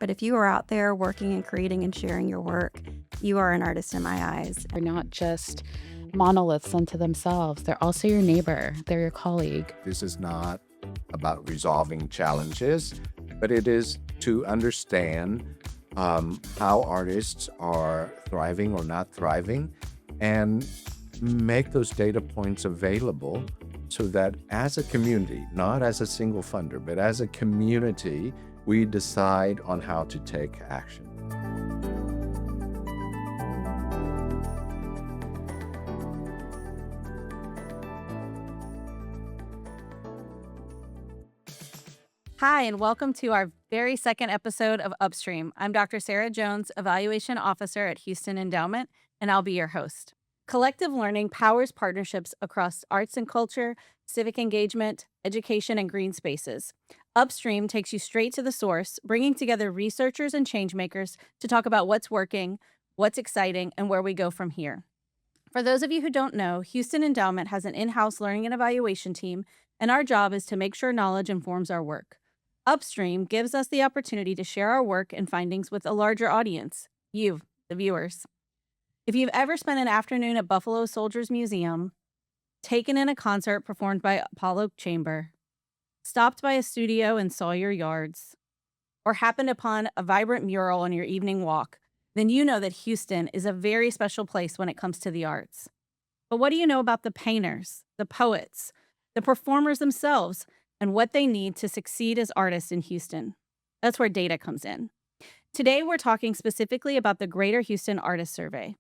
But if you are out there working and creating and sharing your work, you are an artist in my eyes. They're not just monoliths unto themselves, they're also your neighbor, they're your colleague. This is not about resolving challenges, but it is to understand how artists are thriving or not thriving and make those data points available so that as a community, not as a single funder, but as a community, we decide on how to take action. Hi, and welcome to our very second episode of Upstream. I'm Dr. Sarah Jones, Evaluation Officer at Houston Endowment, and I'll be your host. Collective learning powers partnerships across arts and culture, civic engagement, education, and green spaces. Upstream takes you straight to the source, bringing together researchers and changemakers to talk about what's working, what's exciting, and where we go from here. For those of you who don't know, Houston Endowment has an in-house learning and evaluation team, and our job is to make sure knowledge informs our work. Upstream gives us the opportunity to share our work and findings with a larger audience, you, the viewers. If you've ever spent an afternoon at Buffalo Soldiers Museum, taken in a concert performed by Apollo Chamber, stopped by a studio in Sawyer Yards, or happened upon a vibrant mural on your evening walk, then you know that Houston is a very special place when it comes to the arts. But what do you know about the painters, the poets, the performers themselves, and what they need to succeed as artists in Houston? That's where data comes in. Today, we're talking specifically about the Greater Houston Artist Survey.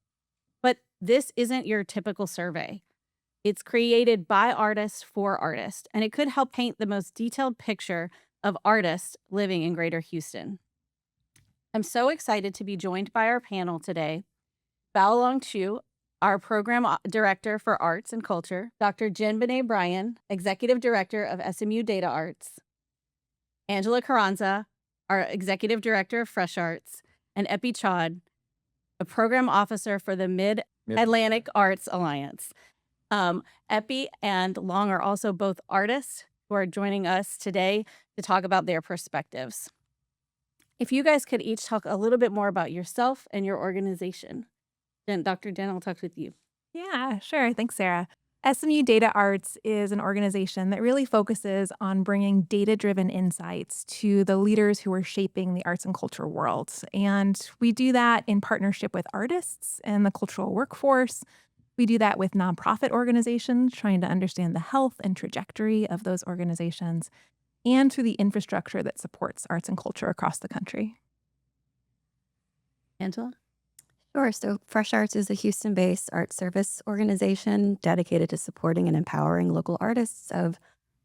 But this isn't your typical survey. It's created by artists for artists, and it could help paint the most detailed picture of artists living in Greater Houston. I'm so excited to be joined by our panel today. Bao Chu, our Program Director for Arts and Culture, Dr. Jen Benet Bryan, Executive Director of SMU Data Arts, Angela Carranza, our Executive Director of Fresh Arts, and Epi Chaud, a Program Officer for the Mid-Atlantic Arts Alliance. Epi and Long are also both artists who are joining us today to talk about their perspectives. If you guys could each talk a little bit more about yourself and your organization. Then Dr. Jen, I'll talk with you. Yeah, sure. Thanks, Sarah. SMU Data Arts is an organization that really focuses on bringing data-driven insights to the leaders who are shaping the arts and culture world. And we do that in partnership with artists and the cultural workforce. We do that with nonprofit organizations, trying to understand the health and trajectory of those organizations, and through the infrastructure that supports arts and culture across the country. Angela? Sure. So Fresh Arts is a Houston-based art service organization dedicated to supporting and empowering local artists of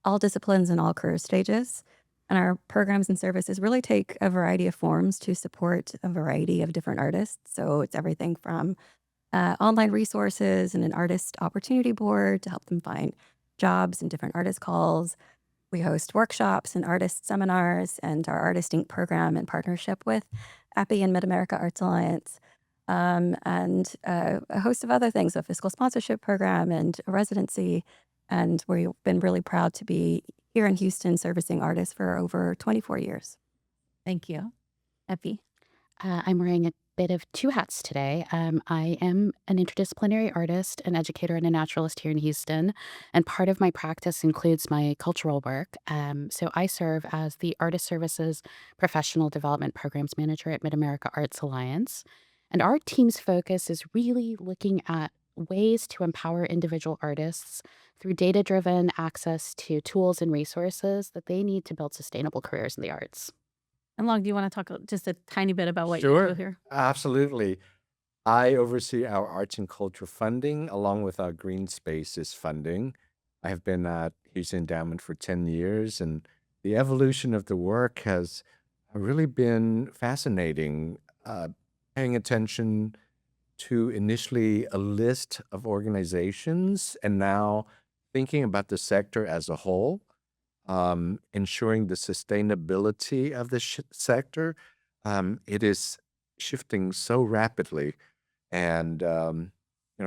all disciplines and all career stages. And our programs and services really take a variety of forms to support a variety of different artists. So it's everything from online resources and an artist opportunity board to help them find jobs and different artist calls. We host workshops and artist seminars, and our Artist Inc. program in partnership with API and Mid-America Arts Alliance, and a host of other things, a fiscal sponsorship program and a residency. And we've been really proud to be here in Houston servicing artists for over 24 years. Thank you. Epi? I'm wearing a bit of two hats today. I am an interdisciplinary artist, an educator, and a naturalist here in Houston. And part of my practice includes my cultural work. So I serve as the Artist Services Professional Development Programs Manager at Mid-America Arts Alliance. And our team's focus is really looking at ways to empower individual artists through data-driven access to tools and resources that they need to build sustainable careers in the arts. And Long, do you want to talk just a tiny bit about what you Sure. do here? Absolutely. I oversee our arts and culture funding along with our green spaces funding. I have been at Houston Endowment for 10 years, and the evolution of the work has really been fascinating. Paying attention to initially a list of organizations and now thinking about the sector as a whole, ensuring the sustainability of the sector. It is shifting so rapidly, and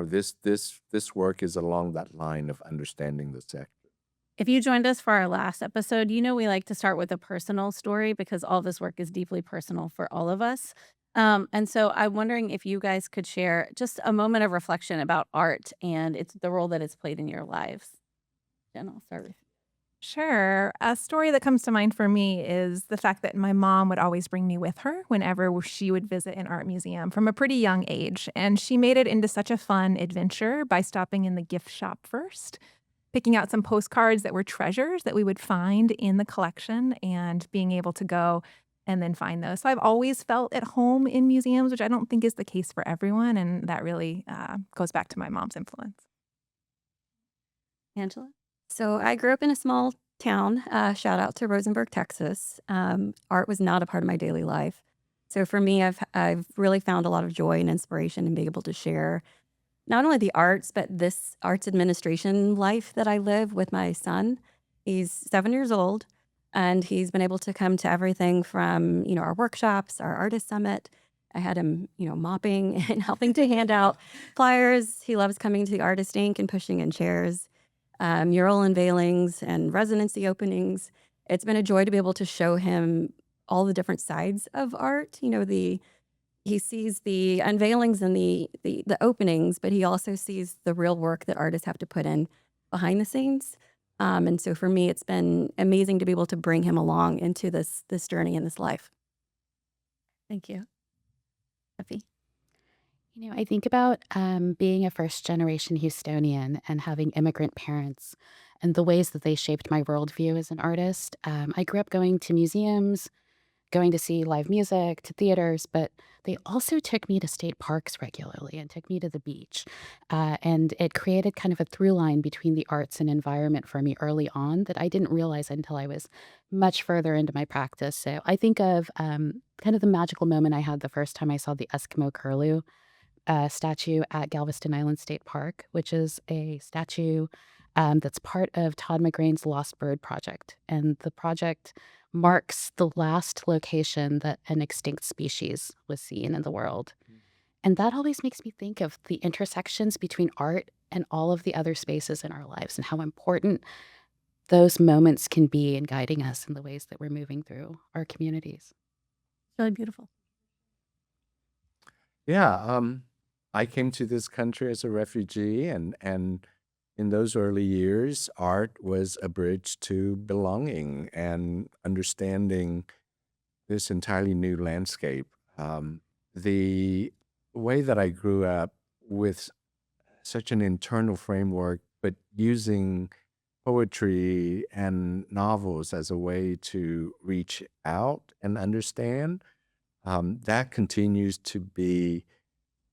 this work is along that line of understanding the sector. If you joined us for our last episode, you know we like to start with a personal story because all this work is deeply personal for all of us. And so I'm wondering if you guys could share just a moment of reflection about art and it's the role that it's played in your lives. Jen, I'll start with you. Sure. A story that comes to mind for me is the fact that my mom would always bring me with her whenever she would visit an art museum from a pretty young age. And she made it into such a fun adventure by stopping in the gift shop first, picking out some postcards that were treasures that we would find in the collection and being able to go and then find those. So I've always felt at home in museums, which I don't think is the case for everyone. And that really goes back to my mom's influence. Angela? So I grew up in a small town. Shout out to Rosenberg, Texas. Art was not a part of my daily life. So for me, I've really found a lot of joy and inspiration in being able to share not only the arts, but this arts administration life that I live with my son. He's 7 years old, and he's been able to come to everything from, our workshops, our artist summit. I had him, mopping and helping to hand out flyers. He loves coming to the Artist Inc. and pushing in chairs, mural unveilings and residency openings. It's been a joy to be able to show him all the different sides of art. He sees the unveilings and the openings, but he also sees the real work that artists have to put in behind the scenes. And so for me, it's been amazing to be able to bring him along into this journey in this life. Thank you. Effie? I think about being a first generation Houstonian and having immigrant parents and the ways that they shaped my worldview as an artist. I grew up going to museums, going to see live music, to theaters, but they also took me to state parks regularly and took me to the beach. And it created kind of a through line between the arts and environment for me early on that I didn't realize until I was much further into my practice. So I think of kind of the magical moment I had the first time I saw the Eskimo curlew statue at Galveston Island State Park, which is a statue that's part of Todd McGrain's Lost Bird Project. And the project marks the last location that an extinct species was seen in the world. And that always makes me think of the intersections between art and all of the other spaces in our lives and how important those moments can be in guiding us in the ways that we're moving through our communities. It's really beautiful. Yeah, I came to this country as a refugee, and in those early years, art was a bridge to belonging and understanding this entirely new landscape. The way that I grew up with such an internal framework, but using poetry and novels as a way to reach out and understand, that continues to be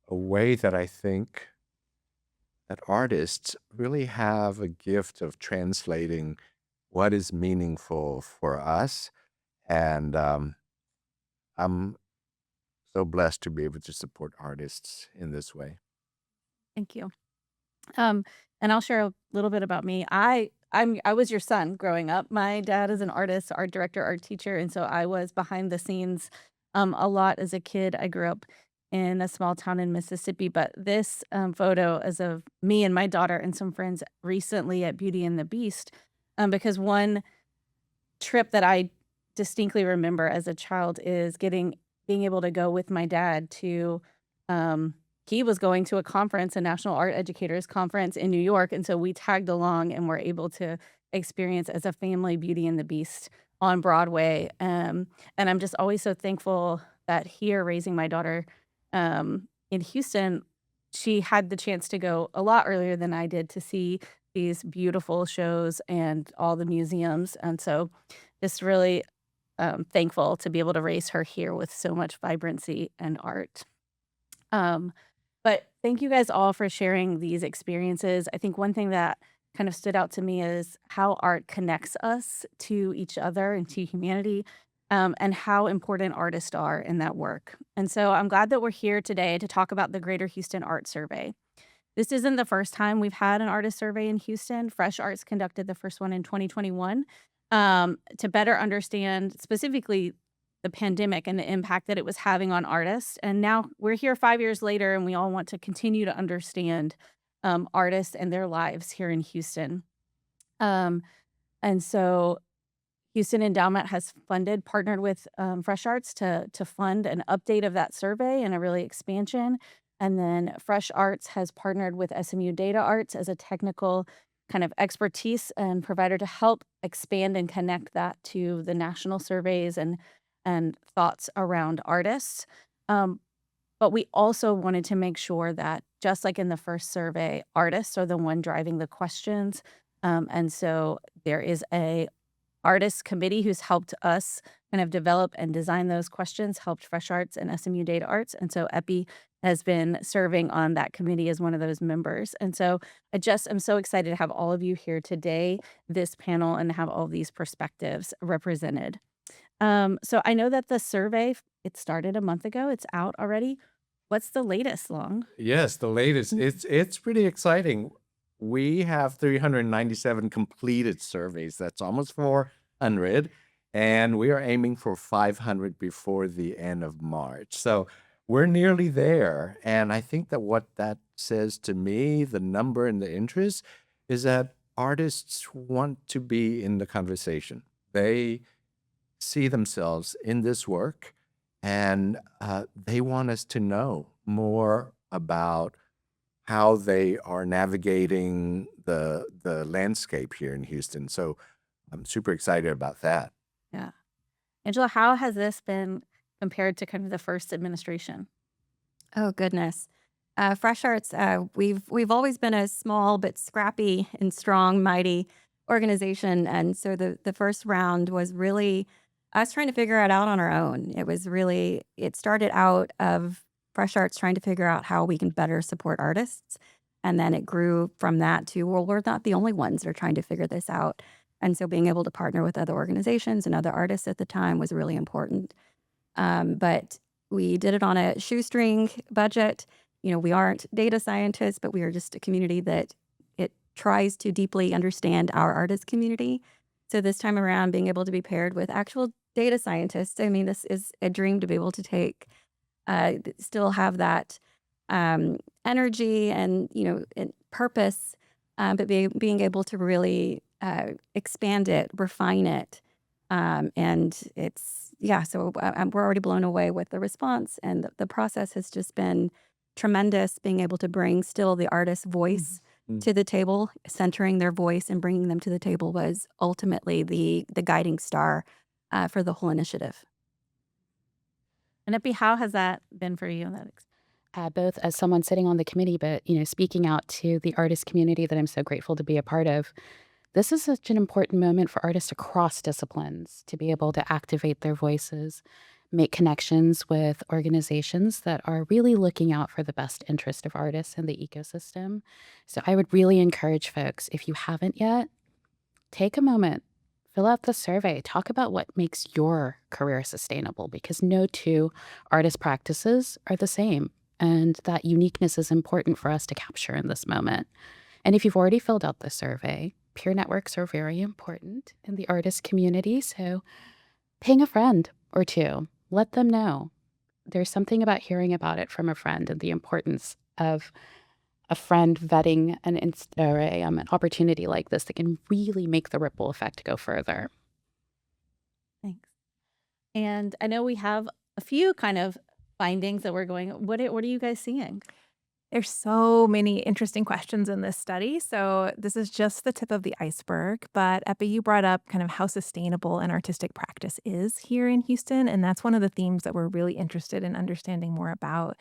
a way that I think that artists really have a gift of translating what is meaningful for us. And I'm so blessed to be able to support artists in this way. Thank you. Um, and I'll share a little bit about me. I was your son growing up. My dad is an artist, art director, art teacher, and so I was behind the scenes a lot as a kid. I grew up in a small town in Mississippi, but this photo is of me and my daughter and some friends recently at Beauty and the Beast, because one trip that I distinctly remember as a child is being able to go with my dad to he was going to a conference, a National Art Educators Conference in New York, and so we tagged along and were able to experience as a family Beauty and the Beast on Broadway. And I'm just always so thankful that here, raising my daughter in Houston, she had the chance to go a lot earlier than I did to see these beautiful shows and all the museums. And so just really thankful to be able to raise her here with so much vibrancy and art. Um, but thank you guys all for sharing these experiences. I think one thing that kind of stood out to me is how art connects us to each other and to humanity, and how important artists are in that work. And so I'm glad that we're here today to talk about the Greater Houston Art Survey. This isn't the first time we've had an artist survey in Houston. Fresh Arts conducted the first one in 2021 to better understand specifically the pandemic and the impact that it was having on artists. And now we're here 5 years later, and we all want to continue to understand artists and their lives here in Houston. Um, And so Houston Endowment has partnered with Fresh Arts to fund an update of that survey and a really expansion. And then Fresh Arts has partnered with SMU Data Arts as a technical kind of expertise and provider to help expand and connect that to the national surveys and thoughts around artists. Um, but we also wanted to make sure that, just like in the first survey, artists are the one driving the questions. And so there is a artist committee who's helped us kind of develop and design those questions, helped Fresh Arts and SMU Data Arts. And so Epi has been serving on that committee as one of those members. And so I just am so excited to have all of you here today, this panel, and have all these perspectives represented. So I know that the survey, it started a month ago. It's out already. What's the latest, Long? Yes, the latest. It's pretty exciting. We have 397 completed surveys. That's almost 400, and we are aiming for 500 before the end of March. So we're nearly there. And I think that what that says to me, the number and the interest, is that artists want to be in the conversation. They see themselves in this work, and they want us to know more about how they are navigating the landscape here in Houston. So I'm super excited about that. Yeah. Angela, how has this been compared to kind of the first administration? Oh, goodness. Fresh Arts, we've always been a small but scrappy and strong, mighty organization. And so the first round was really us trying to figure it out on our own. It started out of Fresh Arts trying to figure out how we can better support artists. And then it grew from that to, well, we're not the only ones that are trying to figure this out. And so being able to partner with other organizations and other artists at the time was really important. But we did it on a shoestring budget. We aren't data scientists, but we are just a community that it tries to deeply understand our artist community. So this time around, being able to be paired with actual data scientists, I mean, this is a dream to be able to still have that energy and, and purpose, but being able to really expand it, refine it. And so we're already blown away with the response, and the process has just been tremendous. Being able to bring still the artist's voice to the table, centering their voice and bringing them to the table was ultimately the guiding star for the whole initiative. And Epi, how has that been for you? Both as someone sitting on the committee, but speaking out to the artist community that I'm so grateful to be a part of. This is such an important moment for artists across disciplines to be able to activate their voices, make connections with organizations that are really looking out for the best interest of artists and the ecosystem. So I would really encourage folks, if you haven't yet, take a moment, fill out the survey, talk about what makes your career sustainable, because no two artist practices are the same. And that uniqueness is important for us to capture in this moment. And if you've already filled out the survey, peer networks are very important in the artist community. So ping a friend or two, let them know. There's something about hearing about it from a friend and the importance of a friend vetting an opportunity like this that can really make the ripple effect go further. Thanks. And I know we have a few kind of findings that we're going, what are you guys seeing? There's so many interesting questions in this study. So this is just the tip of the iceberg. But Epi, you brought up kind of how sustainable an artistic practice is here in Houston. And that's one of the themes that we're really interested in understanding more about.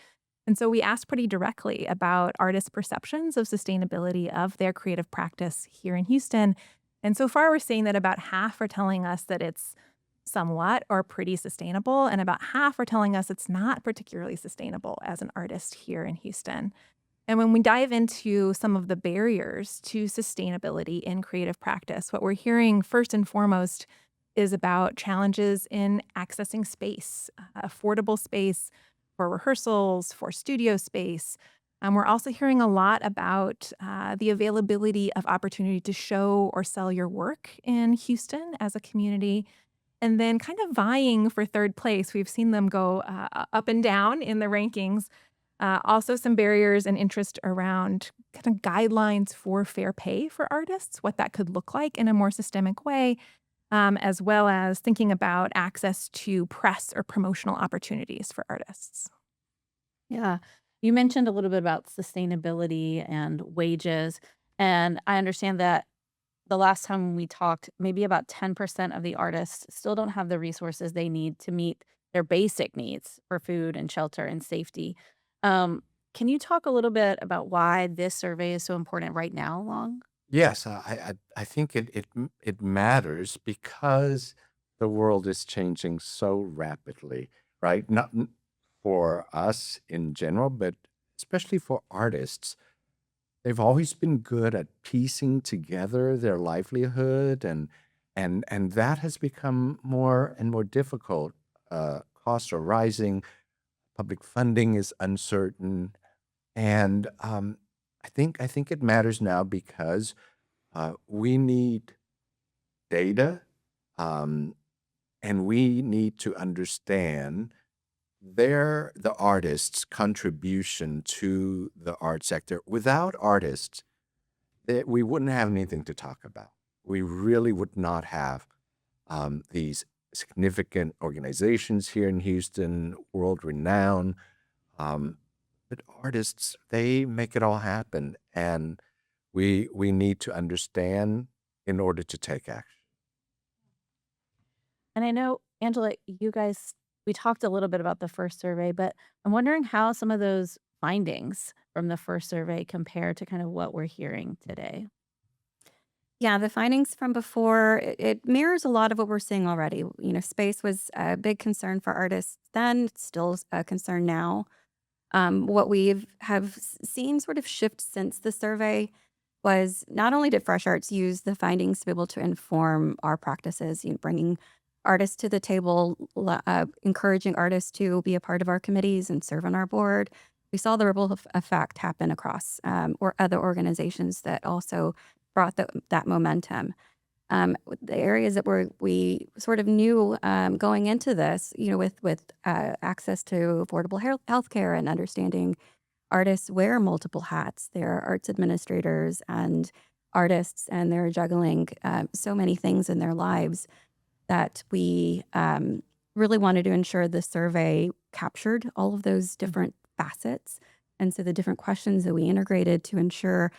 And so we asked pretty directly about artists' perceptions of sustainability of their creative practice here in Houston. And so far, we're seeing that about half are telling us that it's somewhat or pretty sustainable, and about half are telling us it's not particularly sustainable as an artist here in Houston. And when we dive into some of the barriers to sustainability in creative practice, what we're hearing first and foremost is about challenges in accessing space, affordable space for rehearsals, for studio space. We're also hearing a lot about the availability of opportunity to show or sell your work in Houston as a community. And then kind of vying for third place, we've seen them go up and down in the rankings. Also, some barriers and interest around kind of guidelines for fair pay for artists, what that could look like in a more systemic way, as well as thinking about access to press or promotional opportunities for artists. Yeah. You mentioned a little bit about sustainability and wages. And I understand that the last time we talked, maybe about 10% of the artists still don't have the resources they need to meet their basic needs for food and shelter and safety. Um, can you talk a little bit about why this survey is so important right now, Long? Yes, I think it matters because the world is changing so rapidly, right? Not for us in general, but especially for artists. They've always been good at piecing together their livelihood, and that has become more and more difficult. Costs are rising, public funding is uncertain, and I think it matters now because we need data, um, and we need to understand the artist's contribution to the art sector. Without artists, we wouldn't have anything to talk about. We really would not have these significant organizations here in Houston, world renowned. Um, but artists, they make it all happen, and we need to understand in order to take action. And I know, Angela, you guys, we talked a little bit about the first survey, but I'm wondering how some of those findings from the first survey compare to kind of what we're hearing today. Yeah, the findings from before, it mirrors a lot of what we're seeing already. Space was a big concern for artists then, it's still a concern now. What we've have seen sort of shift since the survey was not only did Fresh Arts use the findings to be able to inform our practices, bringing artists to the table, encouraging artists to be a part of our committees and serve on our board. We saw the ripple effect happen across or other organizations that also brought that momentum. The areas that we sort of knew going into this, with access to affordable health care and understanding artists wear multiple hats. They're arts administrators and artists, and they're juggling so many things in their lives that we really wanted to ensure the survey captured all of those different facets. And so the different questions that we integrated to ensure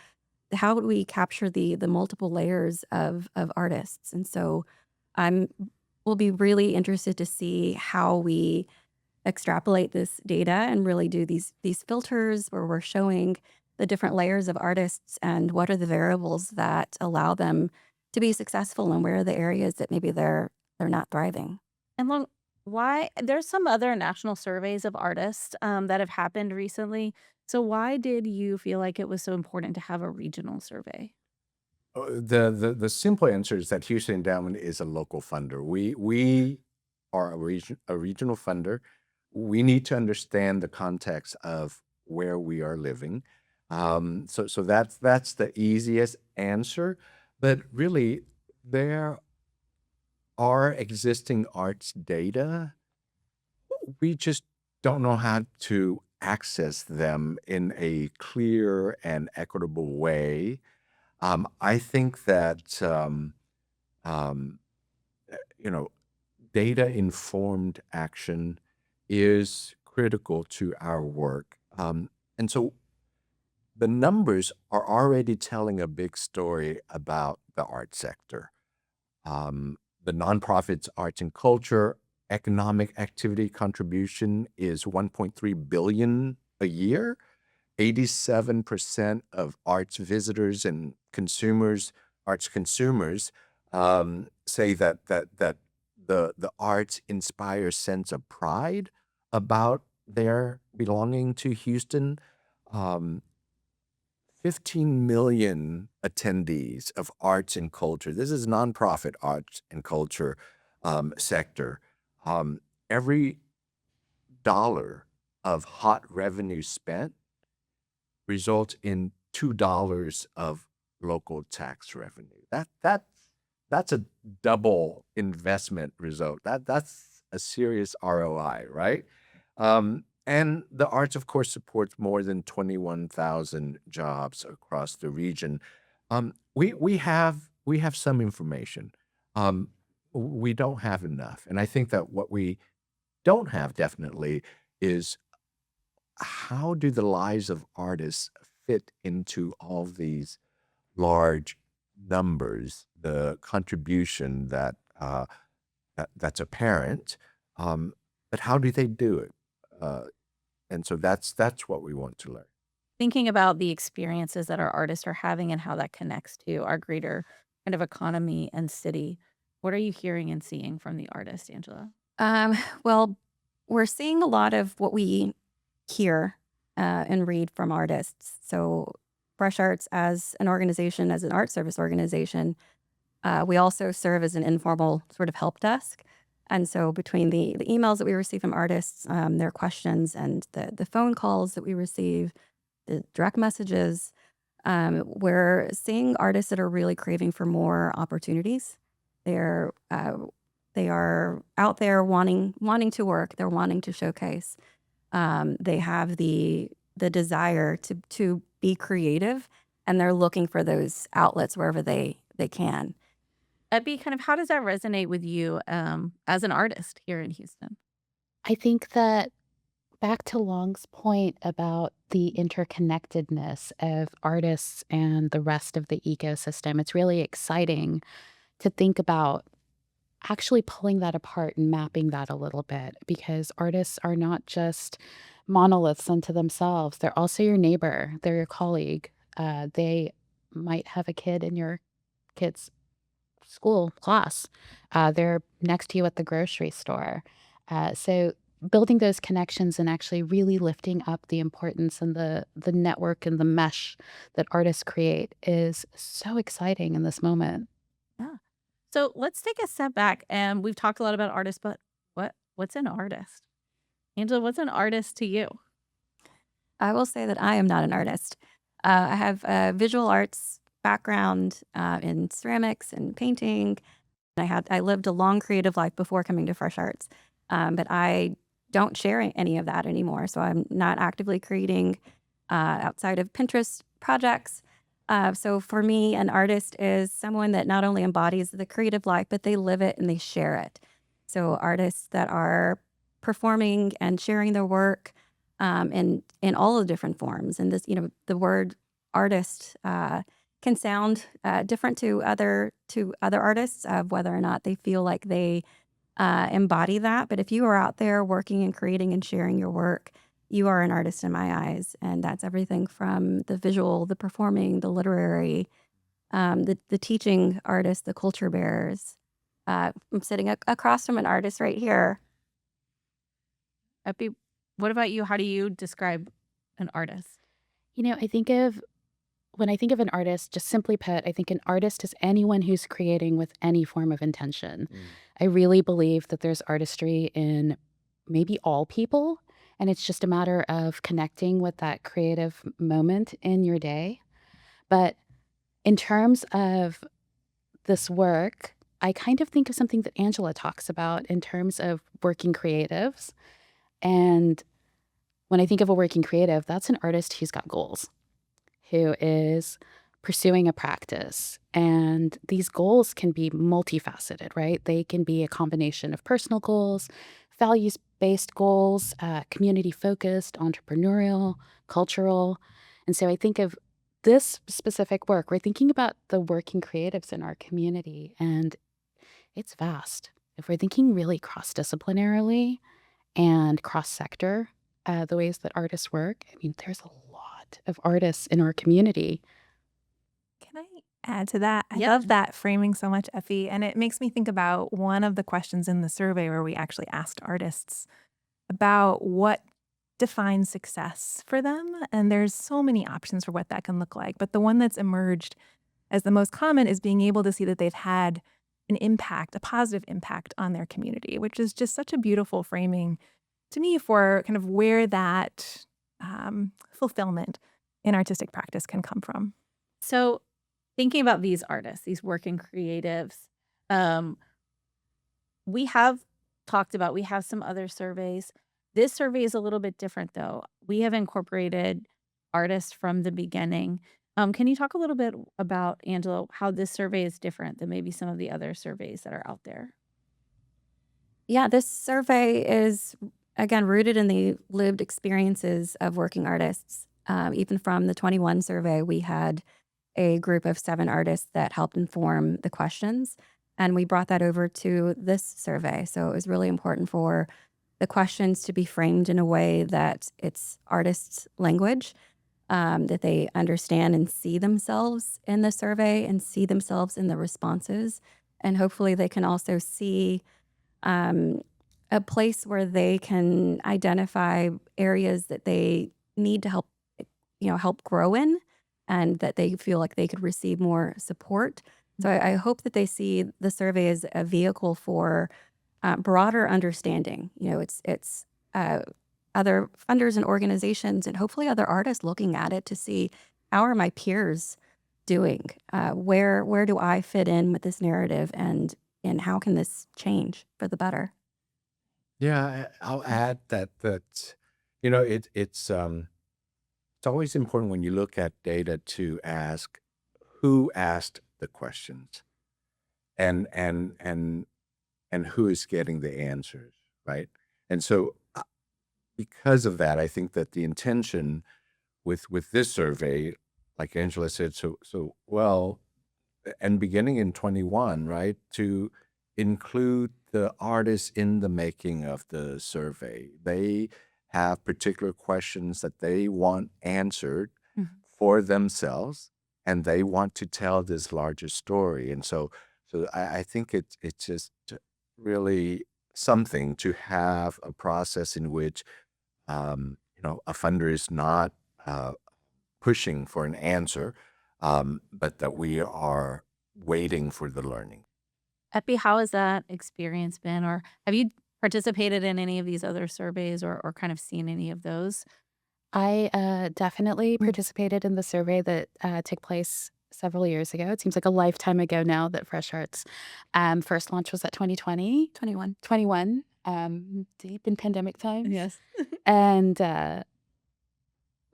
how would we capture the multiple layers of artists. And so I'm will be really interested to see how we extrapolate this data and really do these filters where we're showing the different layers of artists and what are the variables that allow them to be successful and where are the areas that maybe they're not thriving. And Long, why there's some other national surveys of artists that have happened recently. So why did you feel like it was so important to have a regional survey? The simple answer is that Houston Endowment is a local funder. We are a regional funder. We need to understand the context of where we are living. So that's the easiest answer. But really, there are existing arts data. We just don't know how to access them in a clear and equitable way. I think that um, you know, data-informed action is critical to our work, and so the numbers are already telling a big story about the art sector. The nonprofits, arts and culture, economic activity contribution is 1.3 billion a year. 87% of arts visitors and consumers, arts consumers, say that the arts inspire a sense of pride about their belonging to Houston. Um, 15 million attendees of arts and culture. This is nonprofit arts and culture sector. Every dollar of hot revenue spent results in $2 of local tax revenue. That's a double investment result. That's a serious ROI, right? And the arts, of course, supports more than 21,000 jobs across the region. We have some information. Um, we don't have enough, and I think that what we don't have definitely is how do the lives of artists fit into all these large numbers, the contribution that's apparent, but how do they do it? Uh, and so that's what we want to learn. Thinking about the experiences that our artists are having and how that connects to our greater kind of economy and city. What are you hearing and seeing from the artist, Angela? Well, we're seeing a lot of what we hear and read from artists. So, Fresh Arts, as an organization, as an art service organization, we also serve as an informal sort of help desk. And so, between the emails that we receive from artists, their questions, and the phone calls that we receive, the direct messages, we're seeing artists that are really craving for more opportunities. They're they are out there wanting to work. They're wanting to showcase. They have the desire to be creative, and they're looking for those outlets wherever they can. Ebby, kind of how does that resonate with you as an artist here in Houston? I think that back to Long's point about the interconnectedness of artists and the rest of the ecosystem, it's really exciting to think about actually pulling that apart and mapping that a little bit because artists are not just monoliths unto themselves. They're also your neighbor, they're your colleague. They might have a kid in your kid's school class. They're next to you at the grocery store. So building those connections and actually really lifting up the importance and the network and the mesh that artists create is so exciting in this moment. Yeah. So let's take a step back. And we've talked a lot about artists, but what's an artist? Angela, what's an artist to you? I will say that I am not an artist. I have a visual arts background in ceramics and painting. I lived a long creative life before coming to Fresh Arts, but I don't share any of that anymore. So I'm not actively creating outside of Pinterest projects. So for me, an artist is someone that not only embodies the creative life, but they live it and they share it. So artists that are performing and sharing their work in all the different forms. And this, the word artist can sound different to other artists of whether or not they feel like they embody that. But if you are out there working and creating and sharing your work, you are an artist in my eyes, and that's everything from the visual, the performing, the literary, the teaching artists, the culture bearers. I'm sitting across from an artist right here. Epi, what about you? How do you describe an artist? You know, when I think of an artist, just simply put, I think an artist is anyone who's creating with any form of intention. I really believe that there's artistry in maybe all people, and it's just a matter of connecting with that creative moment in your day. But in terms of this work, I kind of think of something that Angela talks about in terms of working creatives. And when I think of a working creative, that's an artist who's got goals, who is pursuing a practice. And these goals can be multifaceted, right? They can be a combination of personal goals, values based goals, community focused, entrepreneurial, cultural. And so I think of this specific work, we're thinking about the working creatives in our community, and it's vast. If we're thinking really cross disciplinarily and cross sector, the ways that artists work, I mean, there's a lot of artists in our community. Can I add to that? I Yep. love that framing so much, Effie. And it makes me think about one of the questions in the survey where we actually asked artists about what defines success for them. And there's so many options for what that can look like. But the one that's emerged as the most common is being able to see that they've had an impact, a positive impact on their community, which is just such a beautiful framing to me for kind of where that fulfillment in artistic practice can come from. So, thinking about these artists, these working creatives, um, we have talked about, we have some other surveys. This survey is a little bit different, though. We have incorporated artists from the beginning. Can you talk a little bit about, Angela, how this survey is different than maybe some of the other surveys that are out there? Yeah, this survey is, again, rooted in the lived experiences of working artists. Even from the 21 survey, we had a group of 7 artists that helped inform the questions, and we brought that over to this survey. So it was really important for the questions to be framed in a way that it's artists' language, that they understand and see themselves in the survey and see themselves in the responses. And hopefully they can also see um, a place where they can identify areas that they need to help, help grow in, and that they feel like they could receive more support. So I hope that they see the survey as a vehicle for broader understanding. It's other funders and organizations, and hopefully other artists looking at it to see, how are my peers doing? Where do I fit in with this narrative, and how can this change for the better? Yeah, I'll add that it's always important when you look at data to ask who asked the questions and and who is getting the answers, right? And so because of that, I think that the intention with this survey, like Angela said so well, and beginning in 21, right, to include the artists in the making of the survey. They have particular questions that they want answered Mhm. for themselves, and they want to tell this larger story. And so I think it's just really something to have a process in which a funder is not uh, pushing for an answer, but that we are waiting for the learning. Epi, how has that experience been? Or have you participated in any of these other surveys, or kind of seen any of those? I definitely Mm. participated in the survey that took place several years ago. It seems like a lifetime ago now that Fresh Arts first launch was at 2020, 21. 21, deep in pandemic times. Yes. And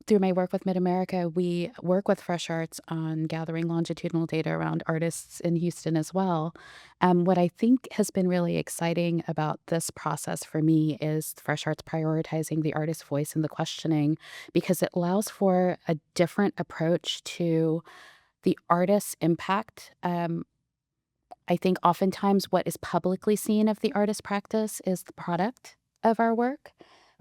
through my work with Mid America, we work with Fresh Arts on gathering longitudinal data around artists in Houston as well. What I think has been really exciting about this process for me is Fresh Arts prioritizing the artist's voice in the questioning, because it allows for a different approach to the artist's impact. I think oftentimes what is publicly seen of the artist practice is the product of our work.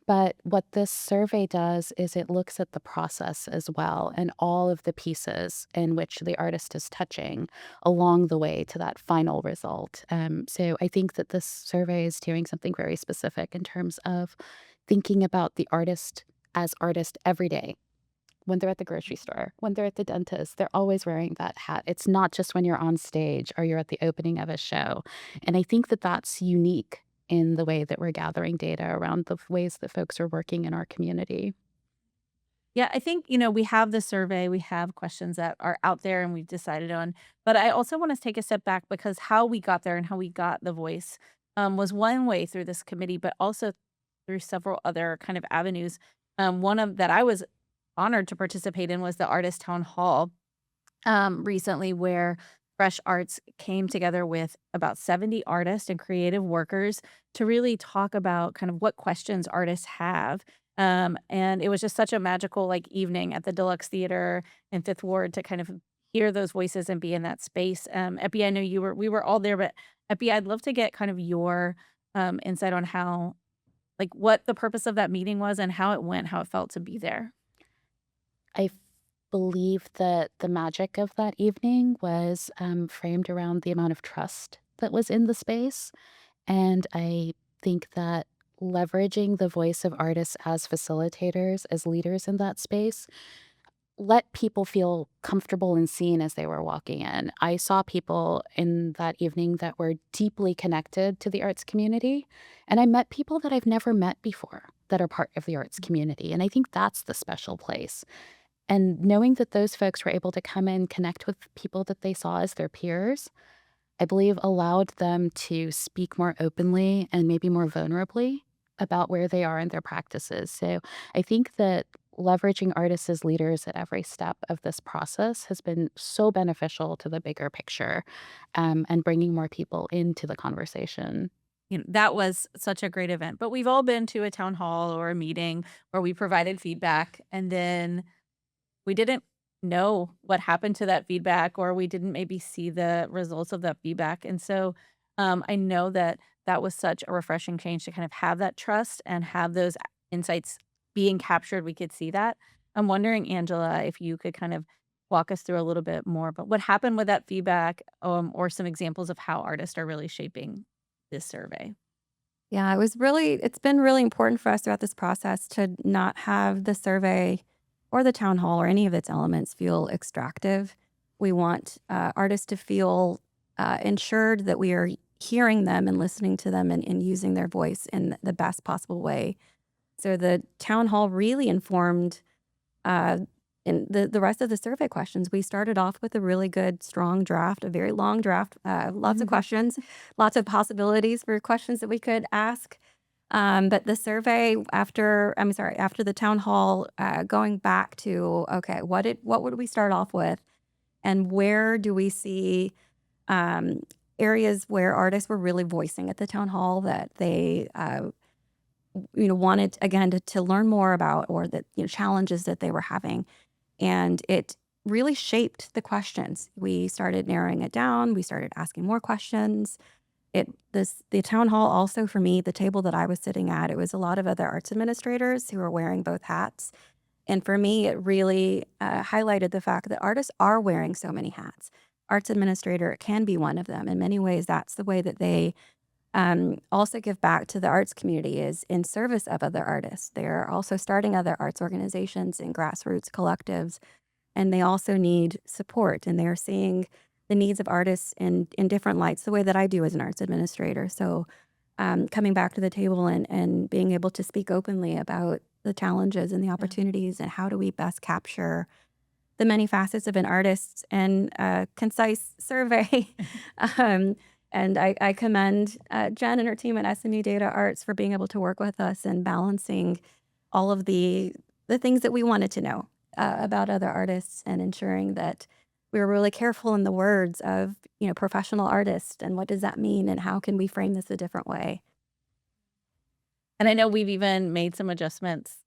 But what this survey does is it looks at the process as well, and all of the pieces in which the artist is touching along the way to that final result. So I think that this survey is doing something very specific in terms of thinking about the artist as artist every day. When they're at the grocery store, when they're at the dentist, they're always wearing that hat. It's not just when you're on stage or you're at the opening of a show. And I think that that's unique in the way that we're gathering data around the ways that folks are working in our community. Yeah, I think, we have the survey, we have questions that are out there and we've decided on. But I also want to take a step back, because how we got there and how we got the voice was one way through this committee, but also through several other kind of avenues. One of that I was honored to participate in was the Artist Town Hall recently, where Fresh Arts came together with about 70 artists and creative workers to really talk about kind of what questions artists have. And it was just such a magical evening at the Deluxe Theater in Fifth Ward to kind of hear those voices and be in that space. Epi, I know we were all there, but Epi, I'd love to get kind of your insight on how, what the purpose of that meeting was and how it went, how it felt to be there. I believe that the magic of that evening was framed around the amount of trust that was in the space. And I think that leveraging the voice of artists as facilitators, as leaders in that space, let people feel comfortable and seen as they were walking in. I saw people in that evening that were deeply connected to the arts community, and I met people that I've never met before that are part of the arts community. And I think that's the special place. And knowing that those folks were able to come in, connect with people that they saw as their peers, I believe allowed them to speak more openly and maybe more vulnerably about where they are in their practices. So I think that leveraging artists as leaders at every step of this process has been so beneficial to the bigger picture, and bringing more people into the conversation. That was such a great event. But we've all been to a town hall or a meeting where we provided feedback and then we didn't know what happened to that feedback, or we didn't maybe see the results of that feedback. And so I know that that was such a refreshing change to kind of have that trust and have those insights being captured. We could see that. I'm wondering, Angela, if you could kind of walk us through a little bit more about what happened with that feedback, or some examples of how artists are really shaping this survey. Yeah, it's been really important for us throughout this process to not have the survey or the town hall or any of its elements feel extractive. We want artists to feel ensured that we are hearing them and listening to them and using their voice in the best possible way. So the town hall really informed uh, in the rest of the survey questions. We started off with a really good, strong draft, a very long draft, lots of questions, lots of possibilities for questions that we could ask. But the survey after the town hall, going back to, okay, what would we start off with? And where do we see um, areas where artists were really voicing at the town hall that they wanted again to learn more about, or that challenges that they were having, and it really shaped the questions. We started narrowing it down. We started asking more questions. The town hall also, for me, the table that I was sitting at, it was a lot of other arts administrators who were wearing both hats. And for me, it really highlighted the fact that artists are wearing so many hats. Arts administrator can be one of them. In many ways, that's the way that they also give back to the arts community, is in service of other artists. They're also starting other arts organizations and grassroots collectives, and they also need support, and they're seeing the needs of artists in different lights, the way that I do as an arts administrator. So coming back to the table and being able to speak openly about the challenges and the Yeah. opportunities, and how do we best capture the many facets of an artist and a concise survey. um, and I commend Jen and her team at SMU Data Arts for being able to work with us and balancing all of the things that we wanted to know about other artists, and ensuring that we were really careful in the words of professional artist, and what does that mean, and how can we frame this a different way. And I know we've even made some adjustments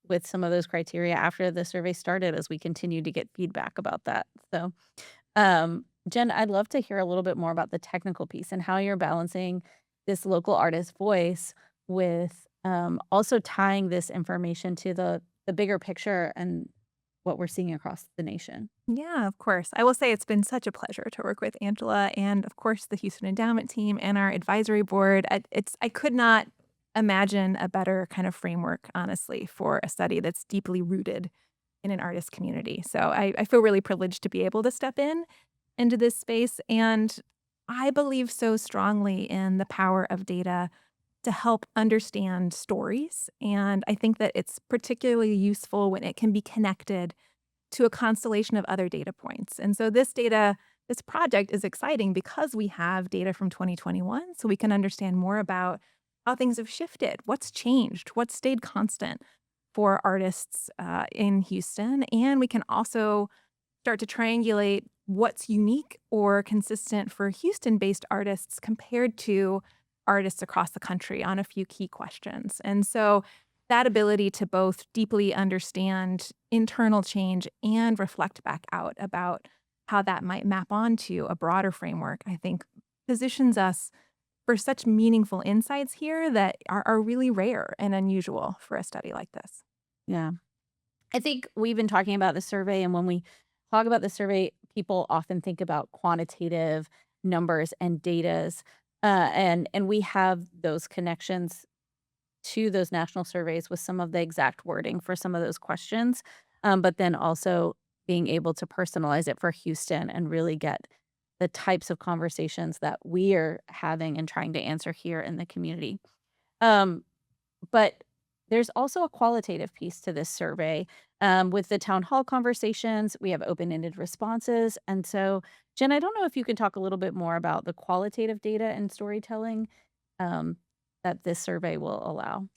with some of those criteria after the survey started as we continue to get feedback about that. So, Jen, I'd love to hear a little bit more about the technical piece and how you're balancing this local artist voice with also tying this information to the bigger picture and what we're seeing across the nation. Yeah, of course. I will say it's been such a pleasure to work with Angela and, of course, the Houston Endowment team and our advisory board. I could not imagine a better kind of framework, honestly, for a study that's deeply rooted in an artist community. So I feel really privileged to be able to step in into this space. And I believe so strongly in the power of data to help understand stories. And I think that it's particularly useful when it can be connected to a constellation of other data points. And so this project is exciting because we have data from 2021, so we can understand more about how things have shifted, what's changed, what's stayed constant for artists in Houston. And we can also start to triangulate what's unique or consistent for Houston based artists compared to artists across the country on a few key questions. And so that ability to both deeply understand internal change and reflect back out about how that might map onto a broader framework, I think positions us for such meaningful insights here that are really rare and unusual for a study like this. Yeah. I think we've been talking about the survey, and when we talk about the survey, people often think about quantitative numbers and datas, and we have those connections to those national surveys with some of the exact wording for some of those questions, but then also being able to personalize it for Houston and really get the types of conversations that we are having and trying to answer here in the community. Um, but there's also a qualitative piece to this survey. With the town hall conversations, we have open ended responses. And so, Jen, I don't know if you can talk a little bit more about the qualitative data and storytelling, um, that this survey will allow?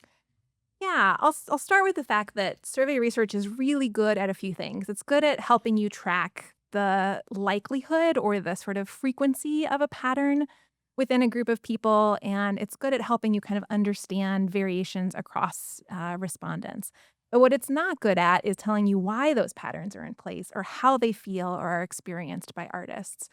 Yeah, I'll start with the fact that survey research is really good at a few things. It's good at helping you track the likelihood or the sort of frequency of a pattern within a group of people, and it's good at helping you kind of understand variations across respondents. But what it's not good at is telling you why those patterns are in place or how they feel or are experienced by artists.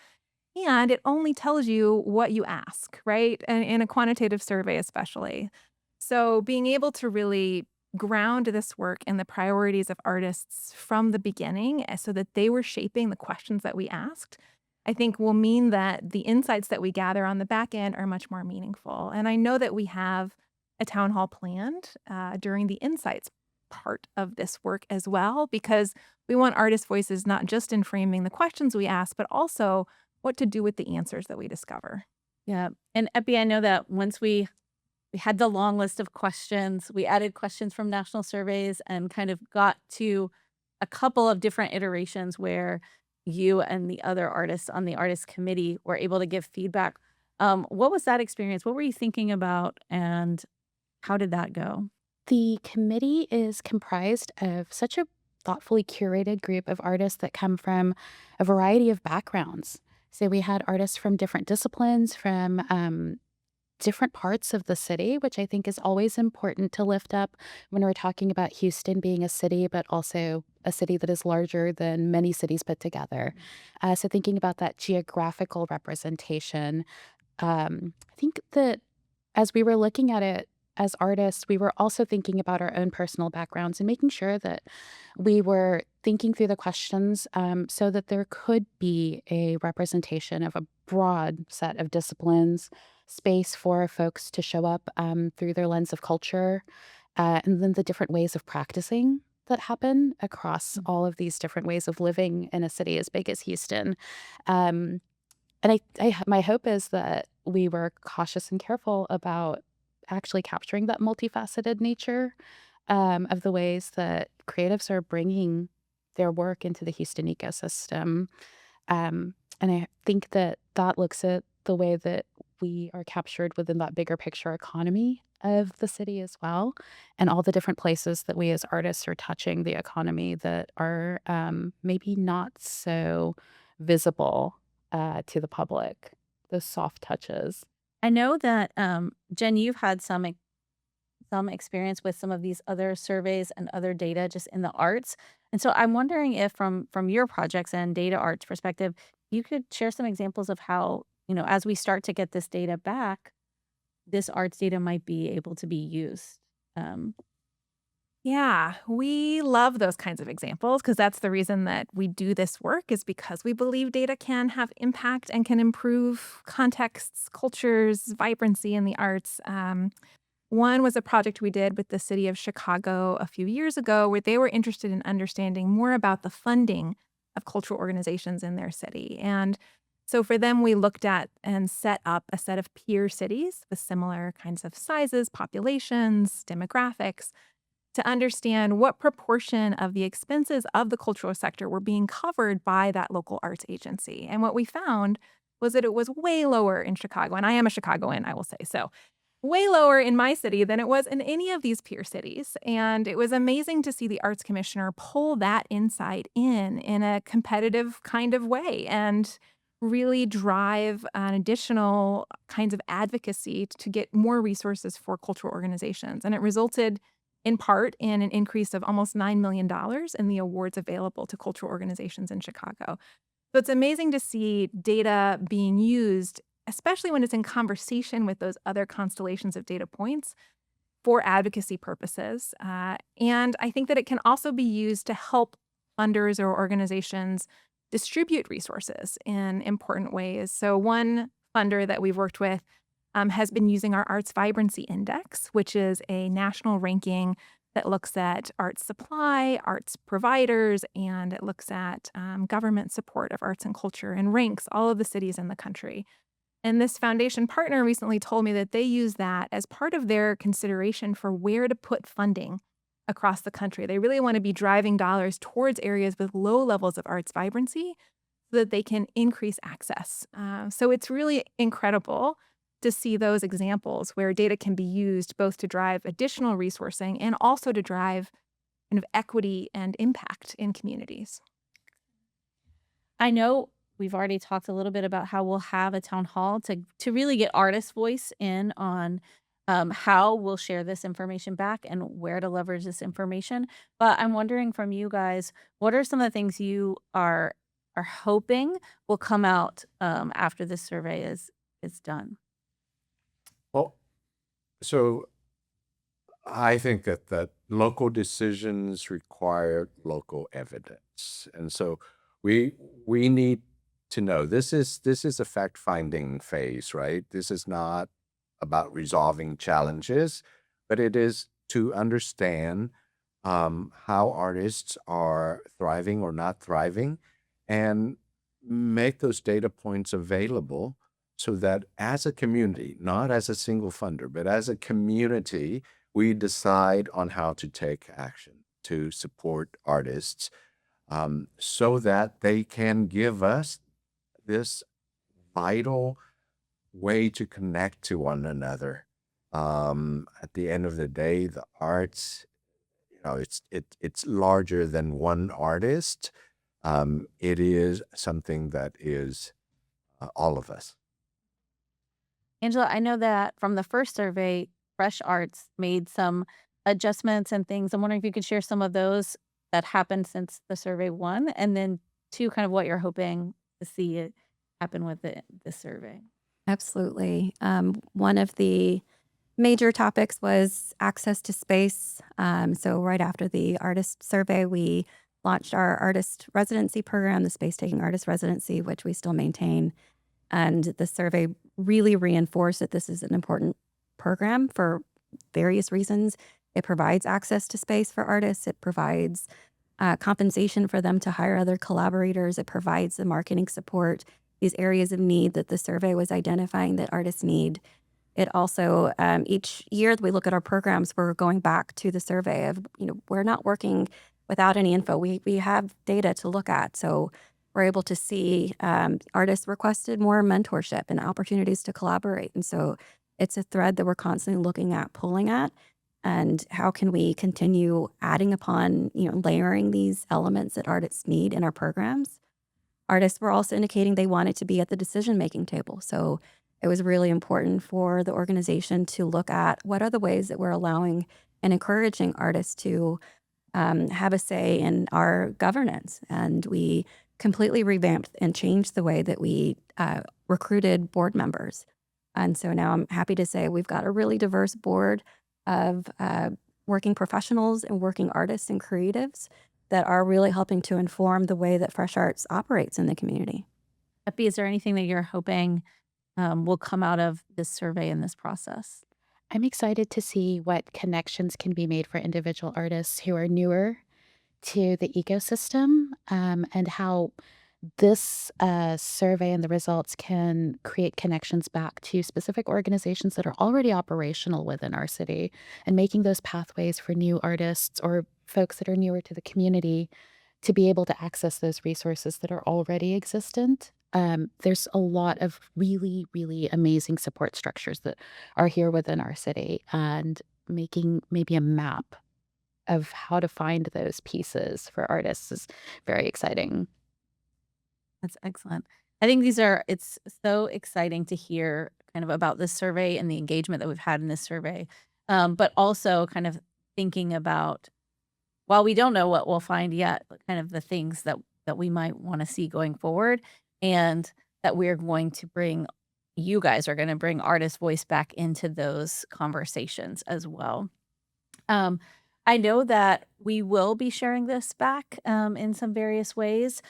And it only tells you what you ask, right? And in a quantitative survey, especially. So being able to really ground this work in the priorities of artists from the beginning so that they were shaping the questions that we asked, I think will mean that the insights that we gather on the back end are much more meaningful. And I know that we have a town hall planned during the insights part of this work as well, because we want artist voices not just in framing the questions we ask, but also what to do with the answers that we discover. Yeah. And Epi, I know that once we had the long list of questions, we added questions from national surveys and kind of got to a couple of different iterations where you and the other artists on the artist committee were able to give feedback. What was that experience? What were you thinking about and how did that go? The committee is comprised of such a thoughtfully curated group of artists that come from a variety of backgrounds. So we had artists from different disciplines, from different parts of the city, which I think is always important to lift up when we're talking about Houston being a city, but also a city that is larger than many cities put together. So thinking about that geographical representation, I think that as we were looking at it as artists, we were also thinking about our own personal backgrounds and making sure that we were thinking through the questions so that there could be a representation of a broad set of disciplines, space for folks to show up through their lens of culture, and then the different ways of practicing that happen across all of these different ways of living in a city as big as Houston. Um, and my hope is that we were cautious and careful about actually capturing that multifaceted nature of the ways that creatives are bringing their work into the Houston ecosystem. And I think that that looks at the way that we are captured within that bigger picture economy of the city as well, and all the different places that we as artists are touching the economy that are maybe not so visible to the public, those soft touches. I know that Jen, you've had some experience with some of these other surveys and other data just in the arts. And so I'm wondering if from your projects and data arts perspective, you could share some examples of how, as we start to get this data back, this arts data might be able to be used. Um, Yeah, we love those kinds of examples because that's the reason that we do this work is because we believe data can have impact and can improve contexts, cultures, vibrancy in the arts. One was a project we did with the city of Chicago a few years ago where they were interested in understanding more about the funding of cultural organizations in their city. And so for them, we looked at and set up a set of peer cities with similar kinds of sizes, populations, demographics to understand what proportion of the expenses of the cultural sector were being covered by that local arts agency. And what we found was that it was way lower in Chicago. And I am a Chicagoan, I will say. So way lower in my city than it was in any of these peer cities. And it was amazing to see the arts commissioner pull that insight in a competitive kind of way and really drive an additional kinds of advocacy to get more resources for cultural organizations. And it resulted in part in an increase of almost $9 million in the awards available to cultural organizations in Chicago. So it's amazing to see data being used, especially when it's in conversation with those other constellations of data points for advocacy purposes. And I think that it can also be used to help funders or organizations distribute resources in important ways. So one funder that we've worked with has been using our Arts Vibrancy Index, which is a national ranking that looks at arts supply, arts providers, and it looks at government support of arts and culture and ranks all of the cities in the country. And this foundation partner recently told me that they use that as part of their consideration for where to put funding across the country. They really want to be driving dollars towards areas with low levels of arts vibrancy so that they can increase access. So it's really incredible to to see those examples where data can be used both to drive additional resourcing and also to drive kind of equity and impact in communities. I know we've already talked a little bit about how we'll have a town hall to really get artist voice in on how we'll share this information back and where to leverage this information. But I'm wondering from you guys, what are some of the things you are hoping will come out after this survey is done? Well, so I think that local decisions require local evidence, and so we we need to know this is a fact finding phase, right? This is not about resolving challenges, but it is to understand how artists are thriving or not thriving, and make those data points available so that as a community, not as a single funder, but as a community, we decide on how to take action to support artists, so that they can give us this vital way to connect to one another. At the end of the day, the arts, it's larger than one artist. It is something that is all of us. Angela, I know that from the first survey, Fresh Arts made some adjustments and things. I'm wondering if you could share some of those that happened since the survey one, and then two, kind of what you're hoping to see it happen with the survey. Absolutely. One of the major topics was access to space. So, right after the artist survey, we launched our artist residency program, the Space Taking Artist Residency, which we still maintain. And the survey really reinforced that this is an important program for various reasons. It provides access to space for artists, it provides compensation for them to hire other collaborators, it provides the marketing support, these areas of need that the survey was identifying that artists need. It also, each year that we look at our programs, we're going back to the survey of, we're not working without any info. We have data to look at. So we're able to see artists requested more mentorship and opportunities to collaborate. And so it's a thread that we're constantly looking at, pulling at, and how can we continue adding upon, layering these elements that artists need in our programs. Artists were also indicating they wanted to be at the decision-making table. So it was really important for the organization to look at what are the ways that we're allowing and encouraging artists to have a say in our governance. And we completely revamped and changed the way that we recruited board members. And so now I'm happy to say we've got a really diverse board of working professionals and working artists and creatives that are really helping to inform the way that Fresh Arts operates in the community. Epi, is there anything that you're hoping will come out of this survey and this process? I'm excited to see what connections can be made for individual artists who are newer to the ecosystem, and how this survey and the results can create connections back to specific organizations that are already operational within our city, and making those pathways for new artists or folks that are newer to the community to be able to access those resources that are already existent. There's a lot of really, really amazing support structures that are here within our city, and making maybe a map of how to find those pieces for artists is very exciting. That's excellent. I think it's so exciting to hear kind of about this survey and the engagement that we've had in this survey. But also kind of thinking about, while we don't know what we'll find yet, but kind of the things that we might want to see going forward, and that you guys are going to bring artist voice back into those conversations as well. Um, I know that we will be sharing this back in some various ways.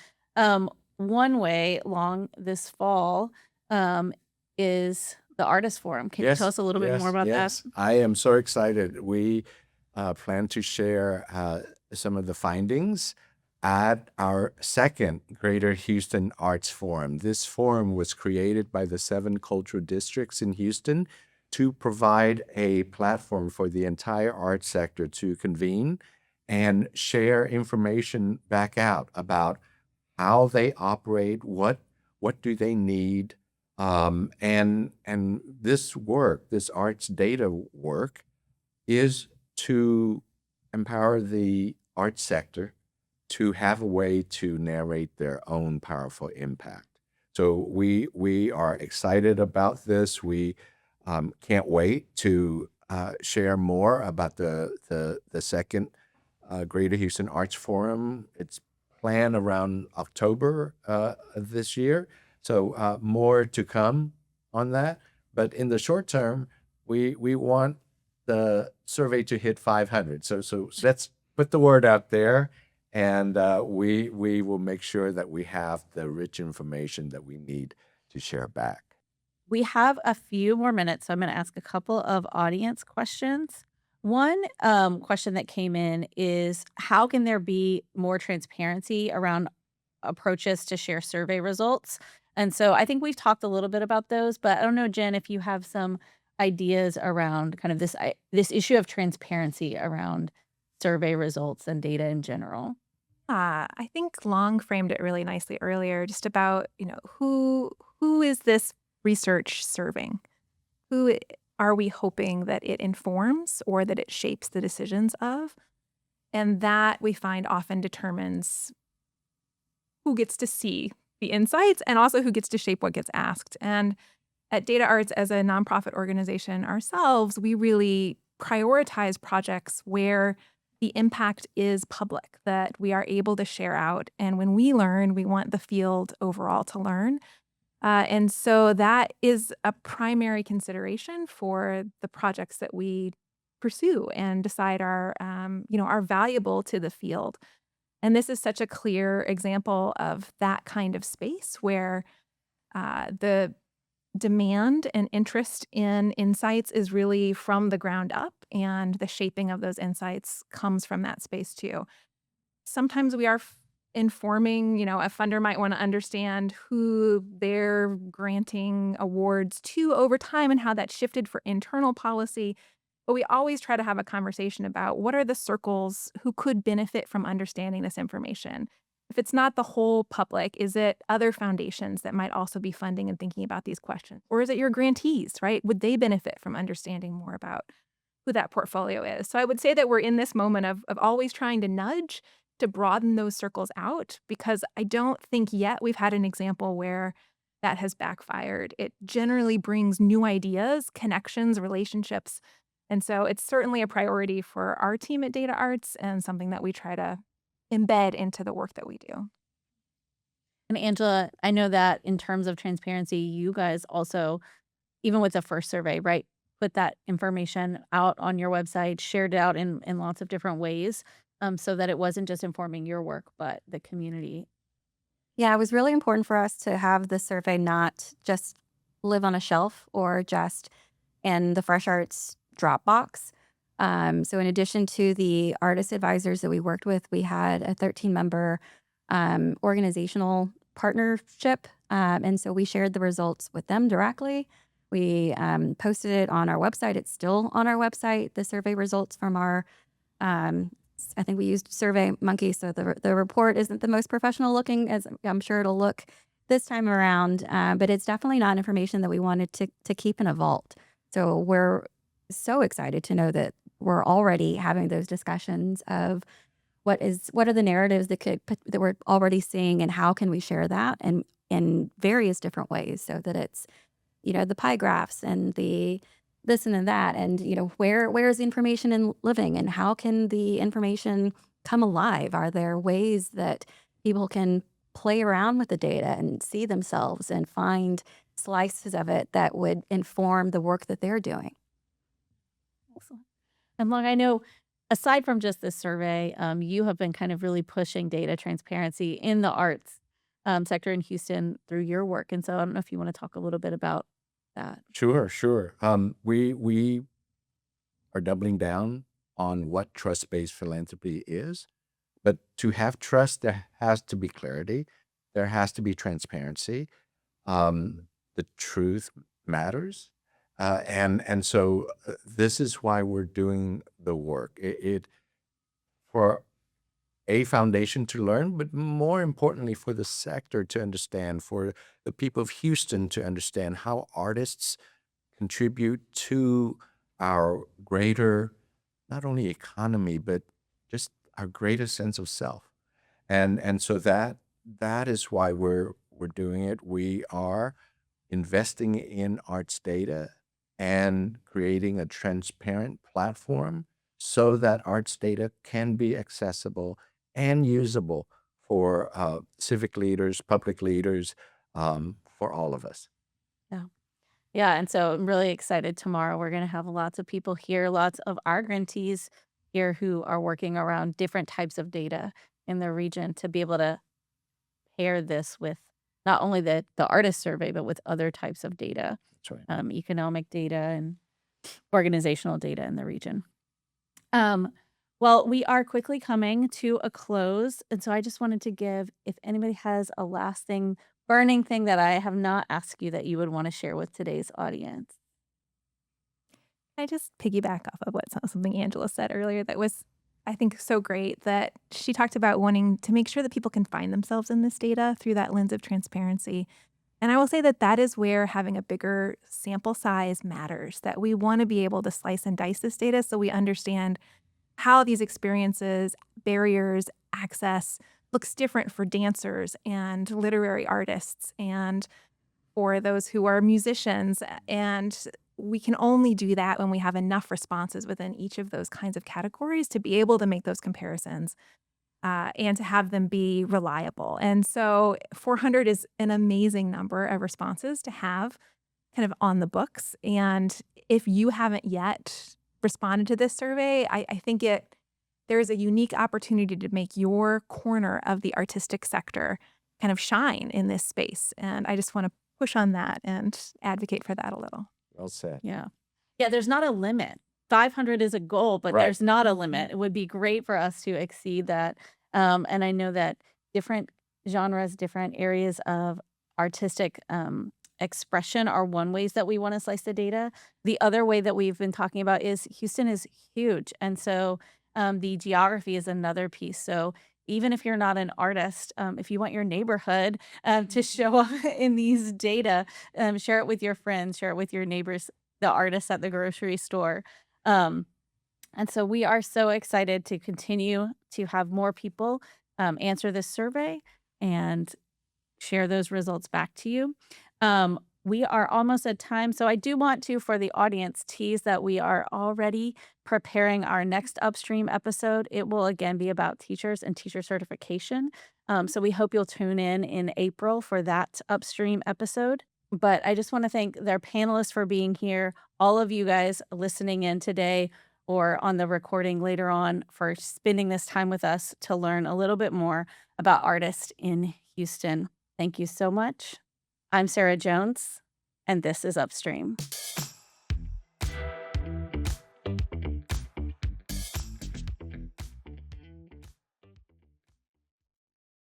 One way along this fall is the artist forum. Can you tell Yes, us a little bit more yes, about that? yes. I am so excited. We plan to share some of the findings at our second Greater Houston Arts Forum. This forum was created by the 7 cultural districts in Houston to provide a platform for the entire arts sector to convene and share information back out about how they operate, what do they need, And this work, this arts data work, is to empower the arts sector to have a way to narrate their own powerful impact. So we are excited about this. We can't wait to share more about the second Greater Houston Arts Forum. It's planned around October of this year. So more to come on that. But in the short term, we want the survey to hit 500. So let's put the word out there, and we will make sure that we have the rich information that we need to share back. We have a few more minutes, so I'm going to ask a couple of audience questions. One question that came in is, how can there be more transparency around approaches to share survey results? And so I think we've talked a little bit about those, but I don't know, Jen, if you have some ideas around kind of this issue of transparency around survey results and data in general. I think Long framed it really nicely earlier, just about, who is this research serving? Who are we hoping that it informs or that it shapes the decisions of? And that we find often determines who gets to see the insights and also who gets to shape what gets asked. And at Data Arts, as a nonprofit organization ourselves, we really prioritize projects where the impact is public, that we are able to share out. And when we learn, we want the field overall to learn. And so that is a primary consideration for the projects that we pursue and decide are valuable to the field. And this is such a clear example of that kind of space where the demand and interest in insights is really from the ground up, and the shaping of those insights comes from that space too. Sometimes we are informing, a funder might want to understand who they're granting awards to over time and how that shifted for internal policy. But we always try to have a conversation about what are the circles who could benefit from understanding this information. If it's not the whole public, is it other foundations that might also be funding and thinking about these questions? Or is it your grantees, right? Would they benefit from understanding more about who that portfolio is? So I would say that we're in this moment of always trying to nudge to broaden those circles out, because I don't think yet we've had an example where that has backfired. It generally brings new ideas, connections, relationships. And so it's certainly a priority for our team at Data Arts and something that we try to embed into the work that we do. And Angela, I know that in terms of transparency, you guys also, even with the first survey, right, put that information out on your website, shared it out in lots of different ways, so that it wasn't just informing your work, but the community. Yeah, it was really important for us to have the survey not just live on a shelf or just in the Fresh Arts Dropbox. So, in addition to the artist advisors that we worked with, we had a 13-member organizational partnership. And so we shared the results with them directly. We posted it on our website. It's still on our website, the survey results from our I think we used Survey Monkey, so the report isn't the most professional looking, as I'm sure it'll look this time around, but it's definitely not information that we wanted to keep in a vault. So we're so excited to know that we're already having those discussions of what are the narratives that we're already seeing, and how can we share that and in various different ways, so that it's the pie graphs and the this and that, and where is the information in living, and how can the information come alive? Are there ways that people can play around with the data and see themselves and find slices of it that would inform the work that they're doing? Excellent. And Long, I know aside from just this survey, you have been kind of really pushing data transparency in the arts sector in Houston through your work. And so I don't know if you want to talk a little bit about that. Sure, sure. We are doubling down on what trust-based philanthropy is. But to have trust, there has to be clarity. There has to be transparency. The truth matters. And so this is why we're doing the work. For a foundation to learn, but more importantly, for the sector to understand, for the people of Houston to understand how artists contribute to our greater, not only economy, but just our greater sense of self. And so that is why we're doing it. We are investing in arts data and creating a transparent platform so that arts data can be accessible and usable for civic leaders, public leaders, for all of us. Yeah. Yeah, and so I'm really excited tomorrow. We're gonna have lots of people here, lots of our grantees here who are working around different types of data in the region to be able to pair this with not only the artist survey, but with other types of data, That's right. economic data and organizational data in the region. Um, well, we are quickly coming to a close, and so I just wanted to give, if anybody has a last thing, burning thing that I have not asked you that you would want to share with today's audience. I just piggyback off of something Angela said earlier that was, I think, so great, that she talked about wanting to make sure that people can find themselves in this data through that lens of transparency. And I will say that that is where having a bigger sample size matters, that we want to be able to slice and dice this data so we understand how these experiences, barriers, access looks different for dancers and literary artists and for those who are musicians. And we can only do that when we have enough responses within each of those kinds of categories to be able to make those comparisons and to have them be reliable. And so 400 is an amazing number of responses to have kind of on the books. And if you haven't yet responded to this survey, I think there is a unique opportunity to make your corner of the artistic sector kind of shine in this space. And I just want to push on that and advocate for that a little. Well said. Yeah. Yeah, there's not a limit. 500 is a goal, but Right. there's not a limit. It would be great for us to exceed that. And I know that different genres, different areas of artistic expression are one ways that we want to slice the data. The other way that we've been talking about is Houston is huge. And so the geography is another piece. So even if you're not an artist, if you want your neighborhood to show up in these data, share it with your friends, share it with your neighbors, the artists at the grocery store. Um, and so we are so excited to continue to have more people answer this survey and share those results back to you. We are almost at time, so I do want to, for the audience, tease that we are already preparing our next Upstream episode. It will again be about teachers and teacher certification. So we hope you'll tune in April for that Upstream episode. But I just want to thank their panelists for being here, all of you guys listening in today or on the recording later on for spending this time with us to learn a little bit more about artists in Houston. Thank you so much. I'm Sarah Jones, and this is Upstream.